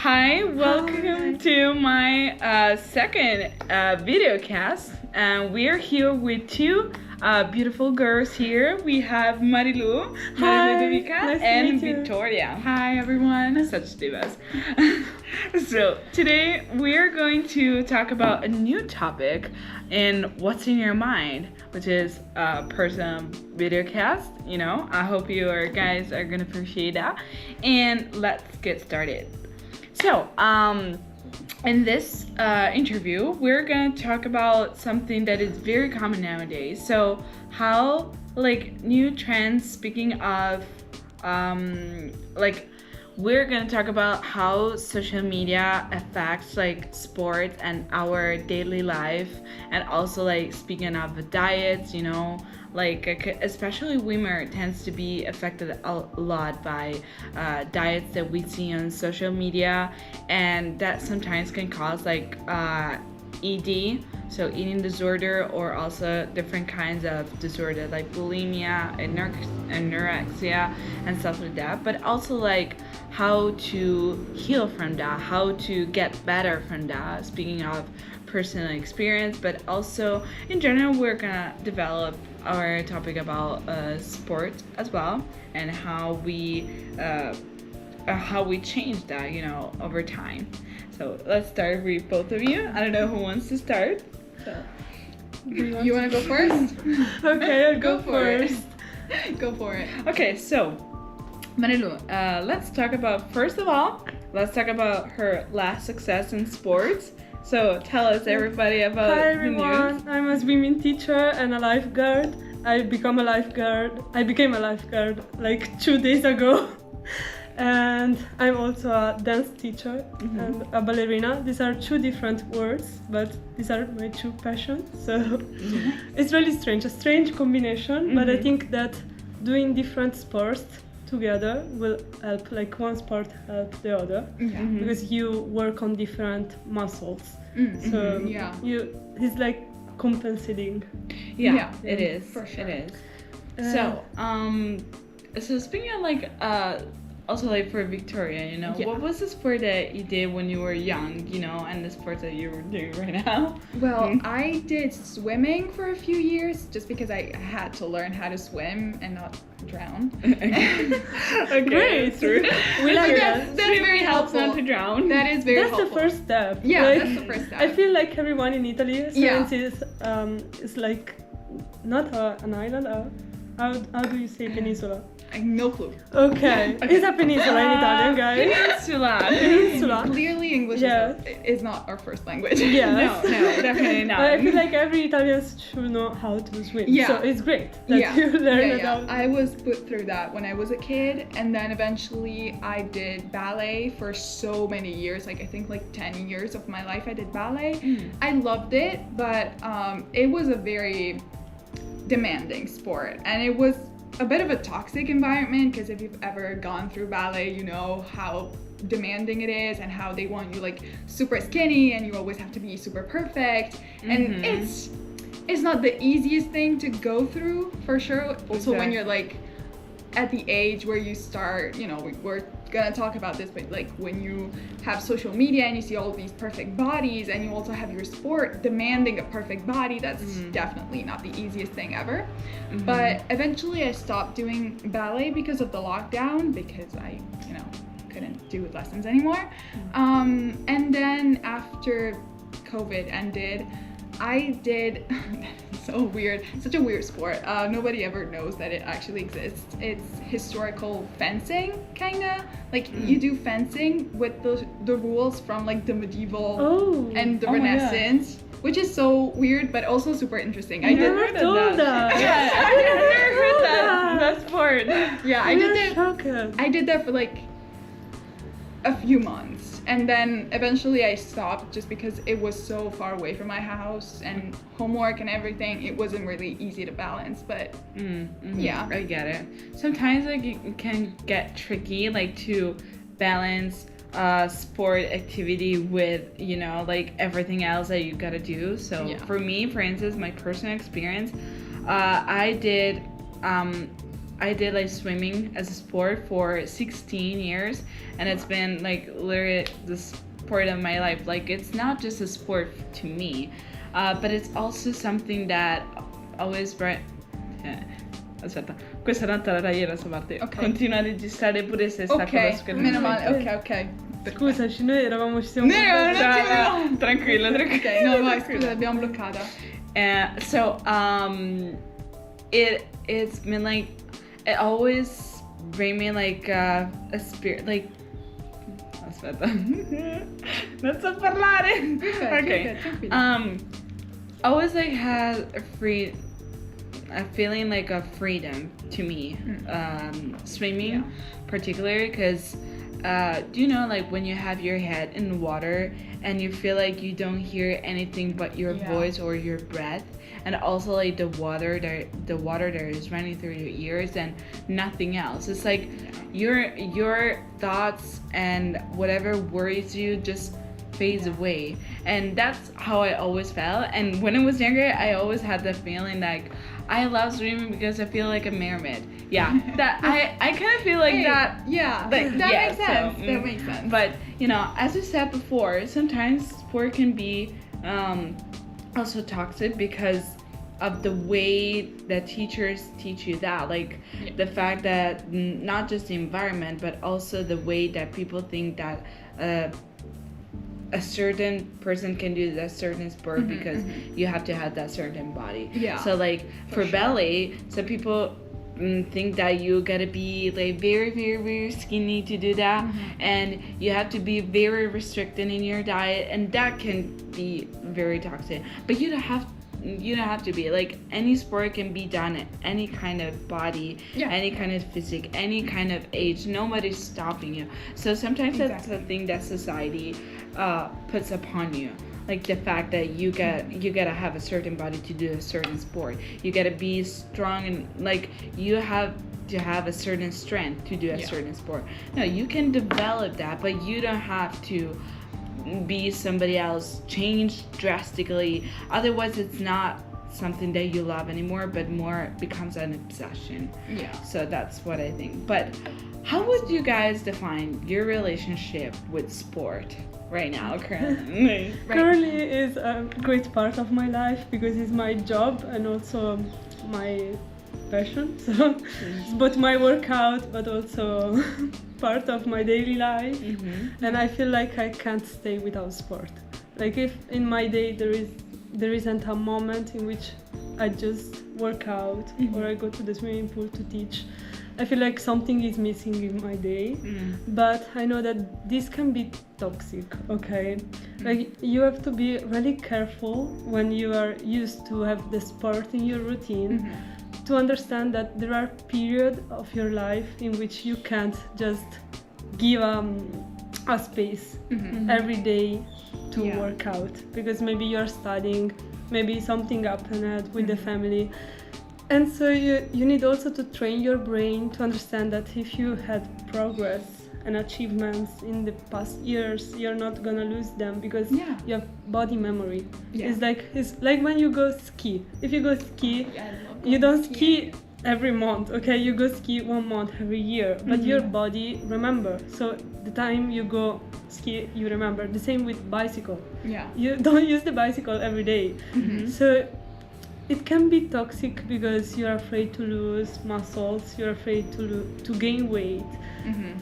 Hi, welcome to my second videocast. And we are here with two beautiful girls here. We have Marilu, Ludovica, nice and to meet you. Victoria. Hi everyone. Such divas. So today we are going to talk about a new topic in What's in Your Mind, which is personal videocast. You know, I hope you guys are gonna appreciate that. And let's get started. So, in this interview, we're gonna talk about something that is very common nowadays. So, how new trends. Speaking of, we're gonna talk about how social media affects sports and our daily life, and also speaking of diets. You know, especially women tends to be affected a lot by diets that we see on social media, and that sometimes can cause ED, so eating disorder, or also different kinds of disorder like bulimia, anorexia, and stuff like that. But also how to heal from that, how to get better from that. Speaking of personal experience, but also in general, we're gonna develop our topic about sport as well, and how we change that, over time. So let's start with both of you. I don't know who wants to start. So You want to go first? Okay, I'll go first. Go for it. Okay, so Marilu, let's talk about, first of all, her last success in sports. So tell us, everybody, about Hi the everyone, news. I'm a swimming teacher and a lifeguard. I became a lifeguard 2 days ago. And I'm also a dance teacher and a ballerina. These are two different words, but these are my two passions. So it's really strange, a strange combination, but I think that doing different sports together will help, one sport help the other, because you work on different muscles. So it's compensating. Yeah, it is. For sure. It is. So speaking of also for Victoria, what was the sport that you did when you were young, and the sport that you're doing right now? Well, I did swimming for a few years just because I had to learn how to swim and not drown. Okay, true. We like that. That's very helpful. Not to drown. That is very That's helpful. the first step. Yeah, that's the first step. I feel like everyone in Italy Yeah. is not an island. How do you say peninsula? I have no clue. Okay, it's a peninsula in Italian, guys. Peninsula. Peninsula. Clearly, English is not our first language. Yes. No, definitely not. But I feel like every Italian should know how to swim. Yeah. So it's great that you learn about. I was put through that when I was a kid, and then eventually I did ballet for so many years. I think 10 years of my life I did ballet. I loved it, but it was a very demanding sport, and it was a bit of a toxic environment, because if you've ever gone through ballet, you know how demanding it is and how they want you super skinny, and you always have to be super perfect, and it's not the easiest thing to go through, for sure. Also, when you're at the age where you start, we're gonna talk about this, but when you have social media and you see all these perfect bodies, and you also have your sport demanding a perfect body, that's definitely not the easiest thing ever. But eventually I stopped doing ballet because of the lockdown, because I couldn't do lessons anymore. And then after COVID ended, I did such a weird sport. Nobody ever knows that it actually exists. It's historical fencing, kinda. You do fencing with the rules from the medieval and the Renaissance, which is so weird, but also super interesting. I never heard that. Yeah, I never heard that sport. Yeah, I did that for a few months, and then eventually I stopped just because it was so far away from my house, and homework and everything, it wasn't really easy to balance. But yeah, I get it. Sometimes it can get tricky to balance sport activity with everything else that you gotta do. So for me, for instance, my personal experience, I did I did like swimming as a sport for 16 years, and it's been like literally the sport of my life. Like it's not just a sport to me, but it's also something that always brought. Aspetta, questa è un'altra raiera sta parte. Ok. Continua a registrare pure se sta con lo Ok, schermo. meno male, ok. Scusaci, noi eravamo ci siamo No, no, no. Tranquilla. Ok, no, vai, scusa, l'abbiamo bloccata. So it's been like it always bring me like a spirit like. Aspetta, non so parlare. Okay. Tranquilla. Always like has a feeling like of freedom to me. Swimming, particularly because. Do you know like when you have your head in the water and you feel like you don't hear anything but your voice or your breath, and also like the water that is running through your ears and nothing else. It's like your thoughts and whatever worries you just fades away, and that's how I always felt. And when I was younger, I always had the feeling like I love swimming because I feel like a mermaid. Yeah, that I kind of feel like that. Yeah, Like, that yeah, makes sense. so, That makes sense. But you know, as we said before, sometimes sport can be also toxic because of the way that teachers teach you that, like the fact that not just the environment, but also the way that people think that a certain person can do that certain sport because you have to have that certain body. Yeah. So like for sure. ballet, some people think that you gotta be like very, very, very skinny to do that, and you have to be very restricted in your diet, and that can be very toxic. But you don't have to be. Like any sport can be done at any kind of body, any kind of physique, any kind of age. Nobody's stopping you. So sometimes that's the thing that society puts upon you. Like the fact that you gotta have a certain body to do a certain sport. You gotta be strong, and like you have to have a certain strength to do a certain sport. No, you can develop that, but you don't have to be somebody else, change drastically. Otherwise, it's not something that you love anymore, but more becomes an obsession. Yeah. So that's what I think. But how would you guys define your relationship with sport right now, currently? Currently is a great part of my life because it's my job and also my passion. So it's both my workout but also part of my daily life. And I feel like I can't stay without sport. Like if in my day there isn't a moment in which I just work out or I go to the swimming pool to teach, I feel like something is missing in my day. But I know that this can be toxic, okay? Like you have to be really careful when you are used to have the sport in your routine to understand that there are periods of your life in which you can't just give a space every day to work out, because maybe you're studying, maybe something happened with the family. And so you need also to train your brain to understand that if you had progress and achievements in the past years, you're not gonna lose them because you have body memory. It's like when you go ski. If you go ski, you don't ski every month, okay? You go ski 1 month every year, but your body remember. So the time you go ski, you remember. The same with bicycle. Yeah. You don't use the bicycle every day. So it can be toxic because you're afraid to lose muscles, you're afraid to gain weight.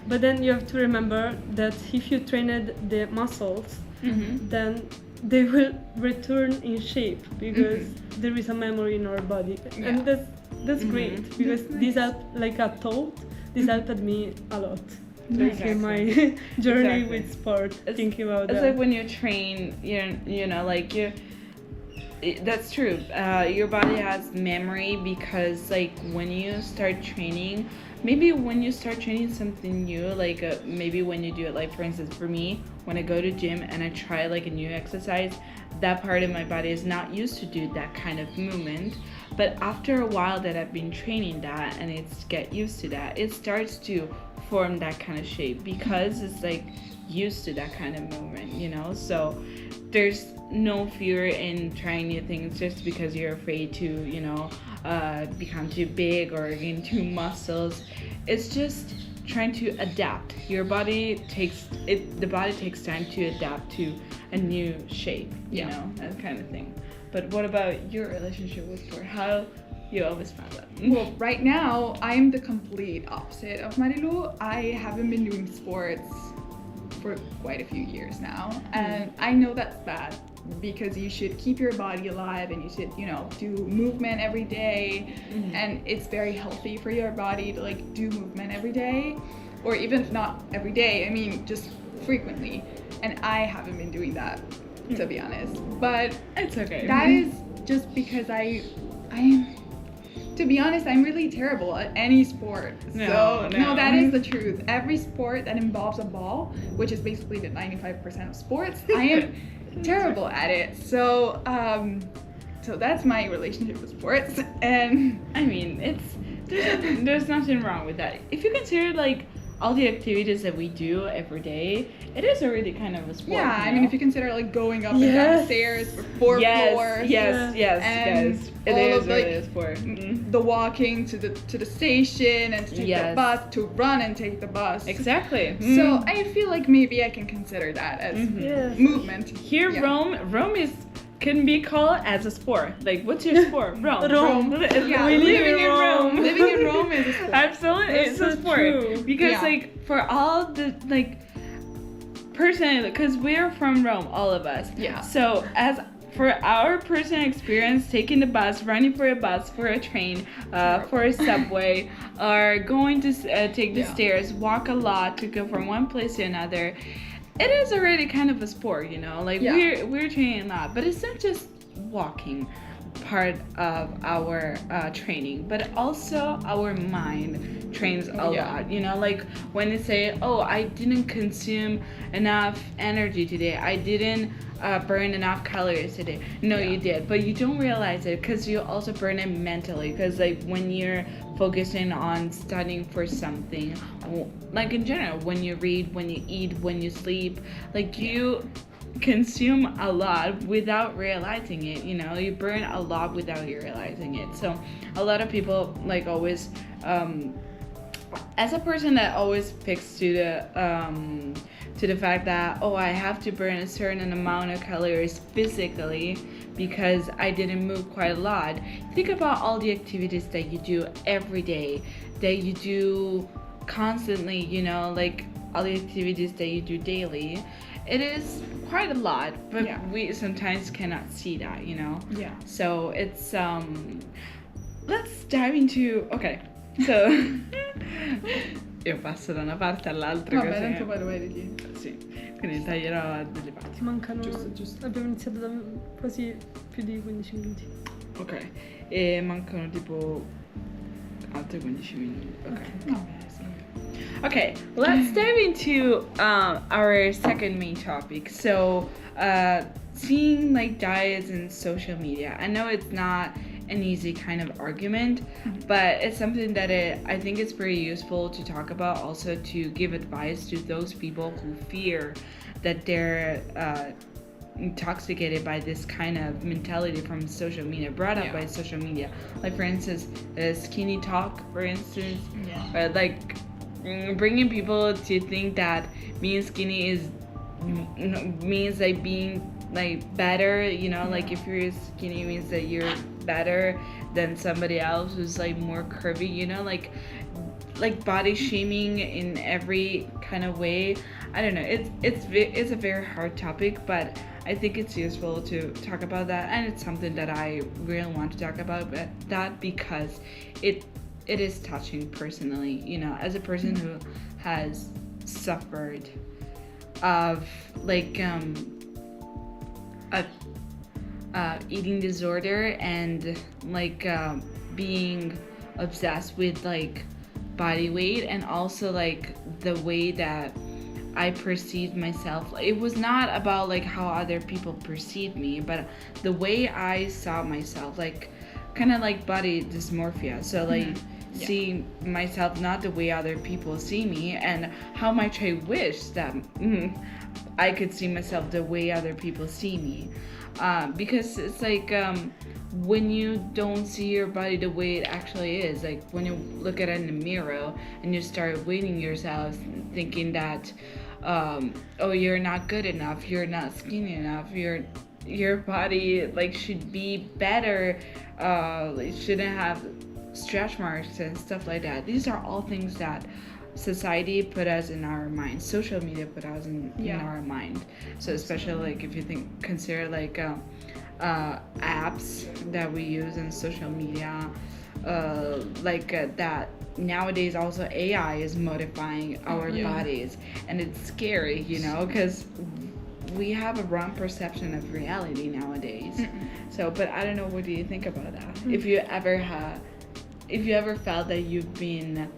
But then you have to remember that if you trained the muscles, then they will return in shape because there is a memory in our body. And that's great because this helped, like a thought, this helped me a lot. Like in my journey with sport, thinking about that. It's like when you train, you know, like that's true. Your body has memory because like when you start training, maybe when you start training something new, like maybe when you do it, like for instance for me, when I go to gym and I try like a new exercise, that part of my body is not used to do that kind of movement. But after a while that I've been training that and it's get used to that, it starts to form that kind of shape because it's like used to that kind of movement, you know? So there's no fear in trying new things just because you're afraid to, you know, become too big or gain too muscles. It's just trying to adapt. Your body takes it. The body takes time to adapt to a new shape. You know, that kind of thing. But what about your relationship with sport? How you always found that? Well, right now, I'm the complete opposite of Marilu. I haven't been doing sports for quite a few years now. And I know that's bad because you should keep your body alive and you should, you know, do movement every day. And it's very healthy for your body to like do movement every day, or even if not every day, I mean, just frequently. And I haven't been doing that, to be honest. But It's okay. that is just because I'm to be honest, I'm really terrible at any sport. No. No, that is the truth. Every sport that involves a ball, which is basically the 95% of sports, I am terrible at it. So, so that's my relationship with sports. And I mean, there's nothing wrong with that. If you consider like all the activities that we do every day, it is already kind of a sport. yeah, I mean, if you consider like going up and Yes. down stairs for 4 floors, Yes. and It all is of, really like, a sport. the walking to the station and to take the Yes. bus, to run and take the bus. Exactly. So I feel like maybe I can consider that as Yes. movement. Here, Yeah. Rome can be called as a sport. Like, what's your sport? Rome. Rome. Yeah, We live living in in Rome. Rome. Living in Rome is a sport. Absolutely, That's it's so a sport. true. Because Yeah. like for all the like personally, because we're from Rome, all of us. Yeah. So as for our personal experience, taking the bus, running for a bus, for a train, for a subway, or going to take the Yeah. stairs, walk a lot to go from one place to another, it is already kind of a sport, you know. Like Yeah. we're training a lot, but it's not just walking part of our training, but also our mind trains a Yeah. lot, you know. Like when they say, oh, I didn't consume enough energy today, I didn't burn enough calories today. No, Yeah. you did, but you don't realize it because you also burn it mentally, because like when you're focusing on studying for something, like in general, when you read, when you eat, when you sleep, like you consume a lot without realizing it, you know. You burn a lot without you realizing it. So a lot of people like always as a person that always picks to the fact that, oh, I have to burn a certain amount of calories physically because I didn't move quite a lot. Think about all the activities that you do every day, that you do constantly, you know, like all the activities that you do daily. It is quite a lot, but Yeah. we sometimes cannot see that, you know. Yeah. So it's let's dive into, okay, so io passo da una parte all'altra Vabbè, così. tanto poi lo vedi lì. Sì, quindi taglierò delle parti. Mancano. Giusto. Abbiamo iniziato da quasi più di 15 minuti. Ok, e mancano tipo altri 15 minuti. Ok. No. Okay, let's dive into our second main topic. So, seeing like diets and social media. I know it's not an easy kind of argument, but it's something that I think it's very useful to talk about, also to give advice to those people who fear that they're intoxicated by this kind of mentality from social media, brought up by social media. Like for instance, skinny talk, for instance, or like bringing people to think that being skinny is means like being like better, you know, like if you're skinny means that you're better than somebody else who's like more curvy, you know, like body shaming in every kind of way. I don't know, it's a very hard topic, but I think it's useful to talk about that, and it's something that I really want to talk about, but that because it is touching personally, you know, as a person who has suffered of like eating disorder and like being obsessed with like body weight, and also like the way that I perceived myself. It was not about like how other people perceived me, but the way I saw myself, like kind of like body dysmorphia. So like see myself not the way other people see me, and how much I wish that I could see myself the way other people see me. Because it's like when you don't see your body the way it actually is, like when you look at it in the mirror and you start weighting yourself, thinking that oh, you're not good enough, you're not skinny enough, your body like should be better, it shouldn't have stretch marks and stuff like that. These are all things that society put us in our mind, social media put us in our mind. So especially like if you consider like apps that we use in social media, that nowadays also AI is modifying our bodies, and it's scary, because we have a wrong perception of reality nowadays. So, but I don't know, what do you think about that? If you ever felt that you've been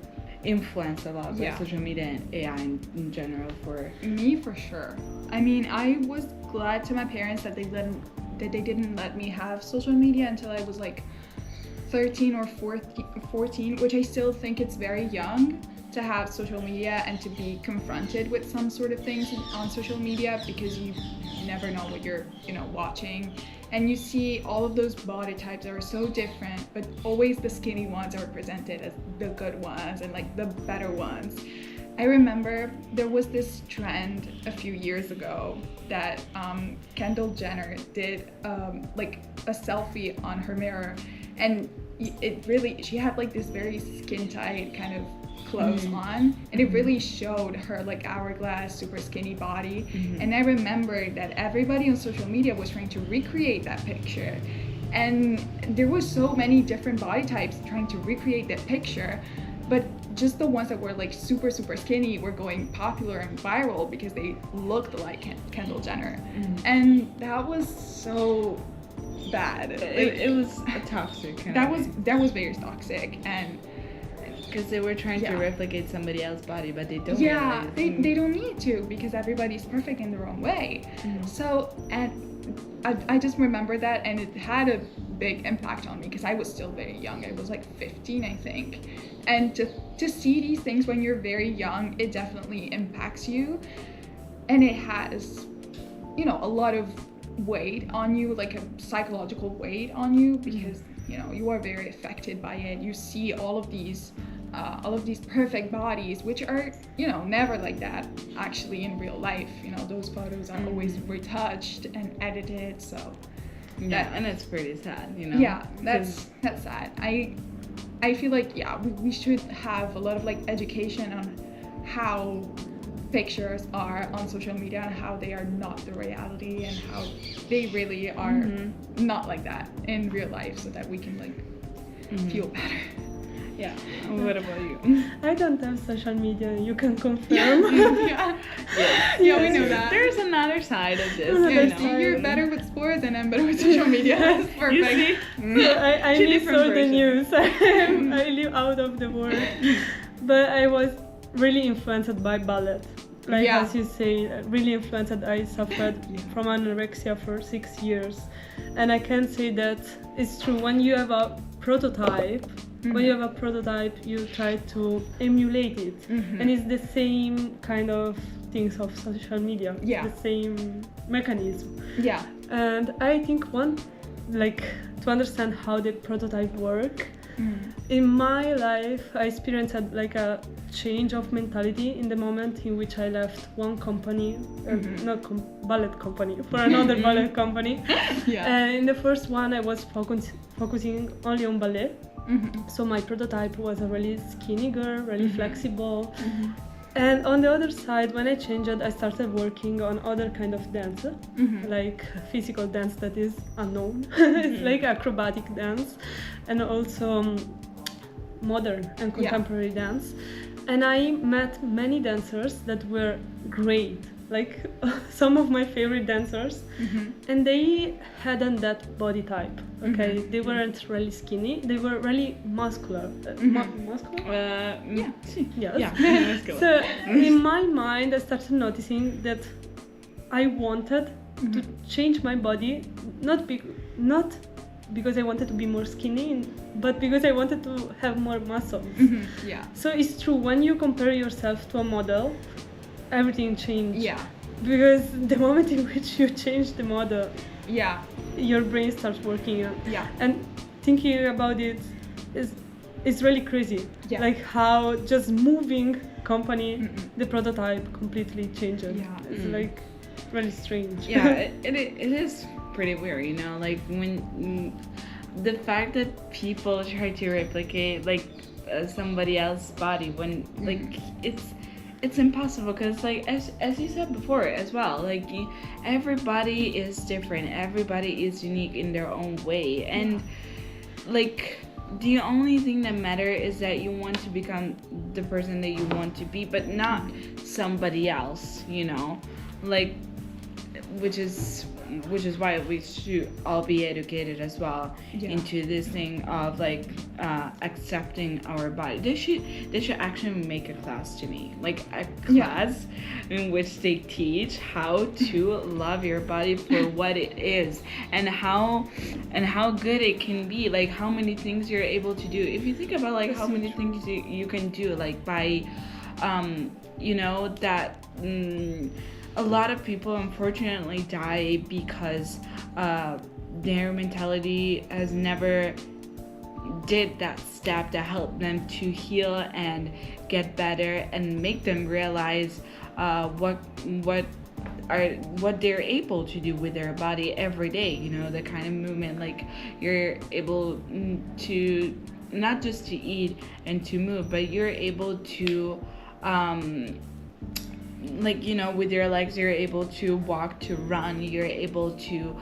influenced a lot by social media and AI in general? For me, for sure. I mean, I was glad to my parents that they didn't let me have social media until I was like 13 or 14, which I still think it's very young to have social media and to be confronted with some sort of things on social media, because you never know what you're watching, and you see all of those body types that are so different, but always the skinny ones are presented as the good ones and like the better ones. I remember there was this trend a few years ago that Kendall Jenner did like a selfie on her mirror, and she had like this very skin tight kind of clothes on, and it really showed her like hourglass, super skinny body. And I remember that everybody on social media was trying to recreate that picture, and there was so many different body types trying to recreate that picture, but just the ones that were like super skinny were going popular and viral because they looked like Kendall Jenner. And that was so bad. It was a toxic kind that was very toxic, and because they were trying to replicate somebody else's body, but they don't. They don't need to, because everybody's perfect in their own way. So, and I just remember that, and it had a big impact on me because I was still very young. I was like 15, I think. And to see these things when you're very young, it definitely impacts you, and it has, a lot of weight on you, like a psychological weight on you, because you are very affected by it. You see all of these perfect bodies, which are never like that actually in real life. Those photos are always retouched and edited, so and it's pretty sad. That's sad. I feel like we should have a lot of like education on how pictures are on social media and how they are not the reality, and how they really are not like that in real life, so that we can like feel better. Yeah. What about you? I don't have social media, you can confirm. Yeah, we know that. There's another side of this. You're better with sports and I'm better with social media. That's perfect. You see? I miss all the news. I live out of the world. But I was really influenced by ballet. Like as you say, really influenced. I suffered from anorexia for 6 years. And I can say that it's true. When you have a prototype, you try to emulate it. And it's the same kind of things of social media. The same mechanism. And I think to understand how the prototype work, in my life I experienced like a change of mentality in the moment in which I left one company, ballet company, for another ballet company. In the first one I was focusing only on ballet. So my prototype was a really skinny girl, really flexible. And on the other side, when I changed, I started working on other kind of dance, like physical dance that is unknown. It's like acrobatic dance, and also modern and contemporary dance. And I met many dancers that were great, like some of my favorite dancers, and they hadn't that body type. They weren't really skinny, they were really muscular. Muscular? Yes. So in my mind I started noticing that I wanted to change my body, not because I wanted to be more skinny, but because I wanted to have more muscles. Yeah. So it's true, when you compare yourself to a model, everything changes. Yeah. Because the moment in which you change the model, Yeah. your brain starts working. Yeah. And thinking about it is really crazy. Yeah. Like how just moving company, the prototype completely changes. Yeah. It's like really strange. Yeah, it is pretty weird, you know, like when the fact that people try to replicate like somebody else's body when like it's impossible, because like as you said before as well, like everybody is different, everybody is unique in their own way, and like the only thing that matters is that you want to become the person that you want to be, but not somebody else, you know, like which is why we should all be educated as well into this thing of like accepting our body. They should actually make a class to me, like a class in which they teach how to love your body for what it is, and how good it can be, like how many things you're able to do. If you think about like how many things you can do, like by you know that a lot of people unfortunately die because their mentality has never did that step that helped them to heal and get better and make them realize what they're able to do with their body every day, you know, the kind of movement, like you're able to not just to eat and to move, but you're able to like, you know, with your legs you're able to walk, to run, you're able to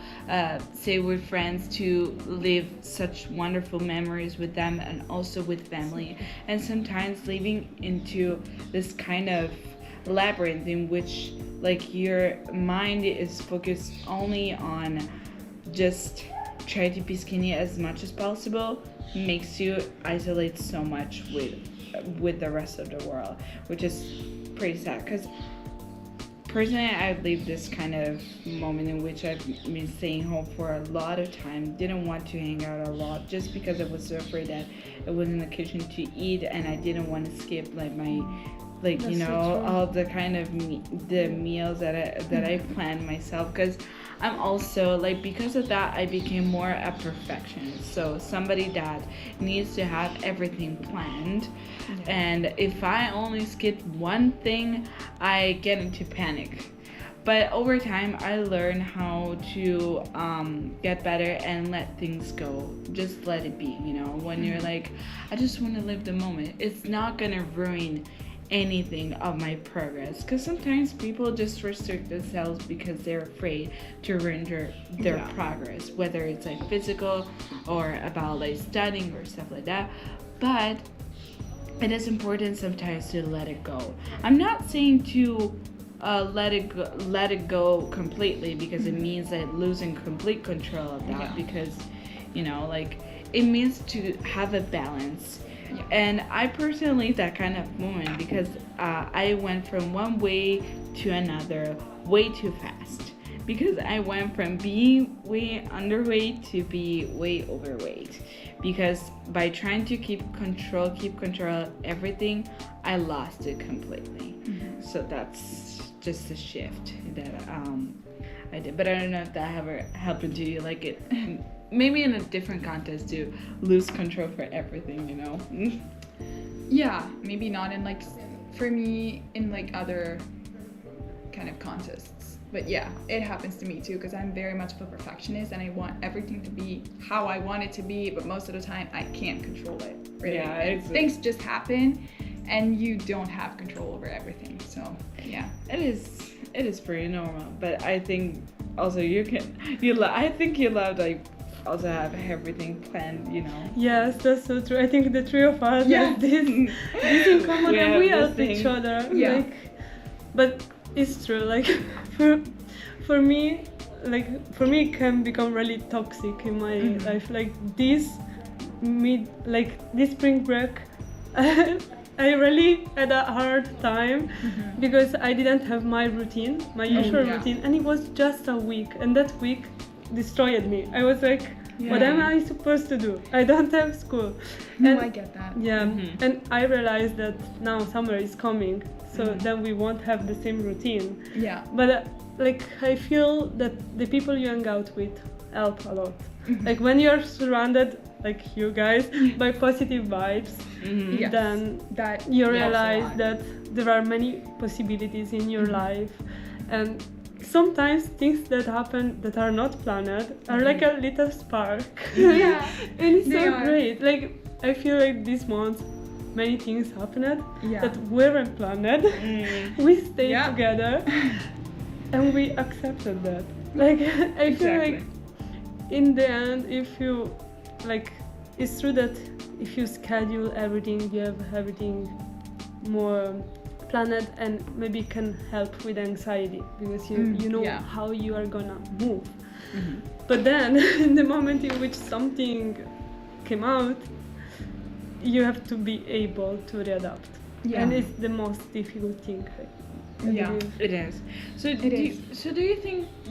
stay with friends, to live such wonderful memories with them and also with family, and sometimes living into this kind of labyrinth in which like your mind is focused only on just try to be skinny as much as possible, makes you isolate so much with the rest of the world, which is pretty sad. Because personally, I've lived this kind of moment in which I've been staying home for a lot of time, didn't want to hang out a lot just because I was so afraid that I was in the kitchen to eat, and I didn't want to skip like my like you know all the kind of the meals that I planned myself, because I'm also like, because of that I became more a perfectionist, so somebody that needs to have everything planned, and if I only skip one thing I get into panic. But over time I learned how to get better and let things go, just let it be, you know, when you're like, I just want to live the moment, it's not gonna ruin anything of my progress, because sometimes people just restrict themselves because they're afraid to ruin their progress, whether it's like physical or about like studying or stuff like that. But it is important sometimes to let it go. I'm not saying to let it go completely, because it means that losing complete control of that, because you know, like it means to have a balance. And I personally that kind of moment, because I went from one way to another way too fast, because I went from being way underweight to be way overweight, because by trying to keep control of everything, I lost it completely. So that's just a shift that I did. But I don't know if that ever happened to you, like it maybe in a different context, to lose control for everything, you know. Yeah, maybe not in like, for me, in like other kind of contests, but yeah, it happens to me too, because I'm very much of a perfectionist and I want everything to be how I want it to be, but most of the time I can't control it, really. Things just happen and you don't have control over everything, so yeah. It is pretty normal, but I think also I think you love like also have everything planned, you know. Yes, that's so true. I think the three of us have this in common, and we help each other. Yeah. Like, but it's true. Like for me, it can become really toxic in my life. Like this spring break, I really had a hard time because I didn't have my routine, my usual routine, and it was just a week, and that week destroyed me. I was like, What am I supposed to do? I don't have school. No, I get that. Yeah, and I realized that now summer is coming, so then we won't have the same routine. Yeah. But like I feel that the people you hang out with help a lot. Like when you're surrounded, like you guys, by positive vibes, Yes. then That you helps a realize lot. that there are many possibilities in your life, and sometimes things that happen that are not planned are like a little spark. Yeah. And it's They so are. great. Like I feel like this month many things happened Yeah. that weren't planned. We stayed Yeah. together and we accepted that. Like I feel like in the end, if you like, it's true that if you schedule everything, you have everything more planned, and maybe can help with anxiety because you know Yeah. how you are gonna move. But then in the moment in which something came out, you have to be able to readapt. Yeah. And it's the most difficult thing. I Yeah. believe. It is. So It do is.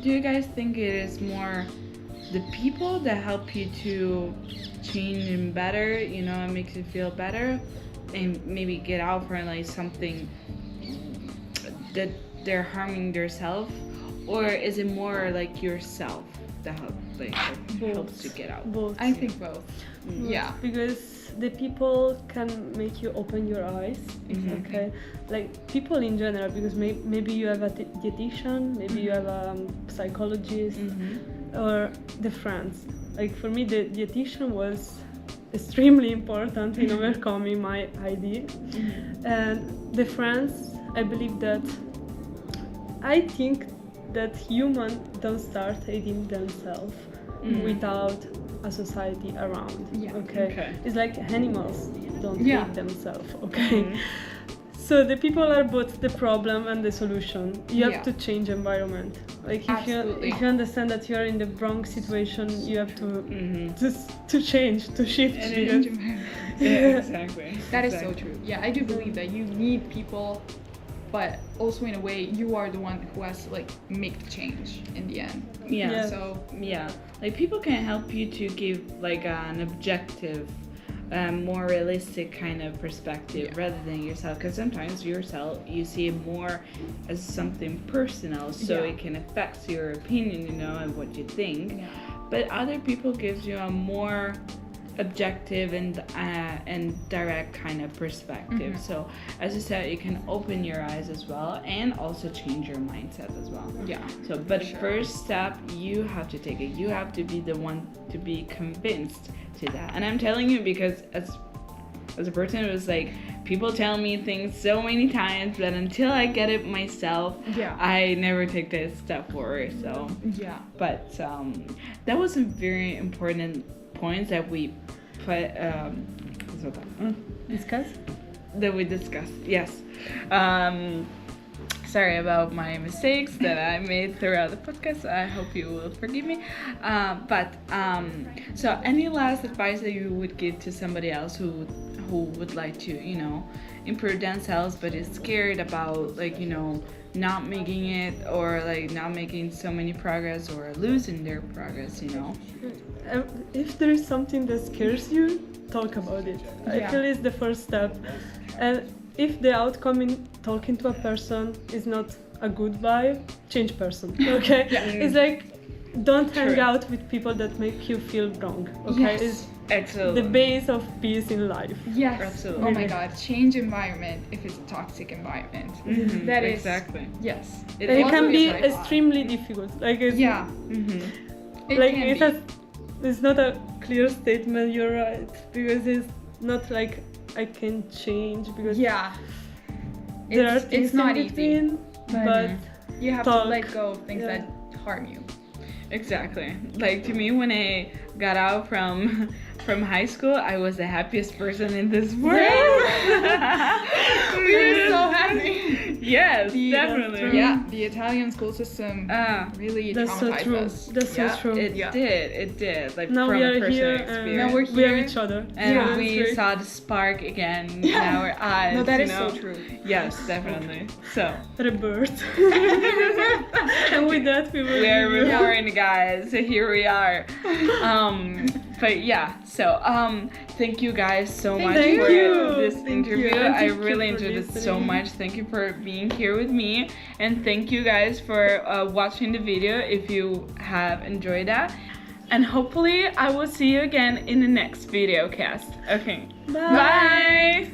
do you guys think it is more the people that help you to change and better, you know, and makes you feel better, and maybe get out from like something that they're harming themselves, or is it more like yourself that helps you get out? Both. I think both. Yeah. Because the people can make you open your eyes. Okay. Like people in general, because maybe you have a dietitian, maybe you have a psychologist, or the friends. Like for me, the dietitian was extremely important in overcoming my ID. And the friends, I believe that, I think that humans don't start hating themselves without a society around. Yeah. Okay. It's like animals don't Yeah. hate themselves. Okay. So the people are both the problem and the solution. You have Yeah. to change environment. Like if Absolutely. you understand that you are in the wrong situation, you have to to change, to shift. Change because- environment. Yeah, exactly. That is so true. Yeah, I do believe that you need people, but also in a way you are the one who has to like make the change in the end. Yeah. Yeah. So Yeah, like people can help you to give like an objective, more realistic kind of perspective rather than yourself. Because sometimes yourself you see it more as something personal, so Yeah. it can affect your opinion, you know, and what you think. Yeah. But other people gives you a more objective and direct kind of perspective. So as you said, you can open your eyes as well, and also change your mindset as well. yeah. So, but Sure. first step, you have to take it. You have to be the one to be convinced to that. And I'm telling you because as a person who was like, people tell me things so many times, but until I get it myself, Yeah. I never take this step forward. So, Yeah. but that was a very important points that we put Discuss. that we discussed. Yes. Sorry about my mistakes that I made throughout the podcast. I hope you will forgive me. So any last advice that you would give to somebody else who would like to, you know, improve themselves but is scared about, like, you know, not making it, or like not making so many progress, or losing their progress, you know? If there is something that scares you, talk about it. I Yeah. feel it's the first step. And if the outcome in talking to a person is not a good vibe, change person. Okay? It's like, don't hang True. out with people that make you feel wrong. Okay? Yes. It's Absolutely. the base of peace in life. Yes. Absolutely. Oh my God. Change environment if it's a toxic environment. That is exactly. Yes. And it also can is be very hard. extremely difficult. Like it's, Yeah. It like can it be. has, it's not a clear statement. You're right, because it's not like I can change, because Yeah. there are things it's not in easy. between, but You have talk. to let go of things Yeah. that harm you. Exactly. Like, to me, when I got out from high school, I was the happiest person in this world. We were so happy. Yes, That's definitely. true. Yeah, the Italian school system Ah, really That's so traumatized true. us. That's Yeah. so true. it did. Like Now from we a are personal here experience. Now and we're we have here. each other. And Yeah. we That's great. saw the spark again in Yeah. our eyes. No, that you is know? so true. Yes, definitely. So Rebirth. And with that, we will we are leave you. reborn, guys. So here we are. But yeah, so thank you guys so much Thank for you. this Thank interview. you. And I thank you really for enjoyed it so listening. much. Thank you for being here with me, and thank you guys for watching the video if you have enjoyed that. And hopefully I will see you again in the next video cast. Okay. Bye. Bye.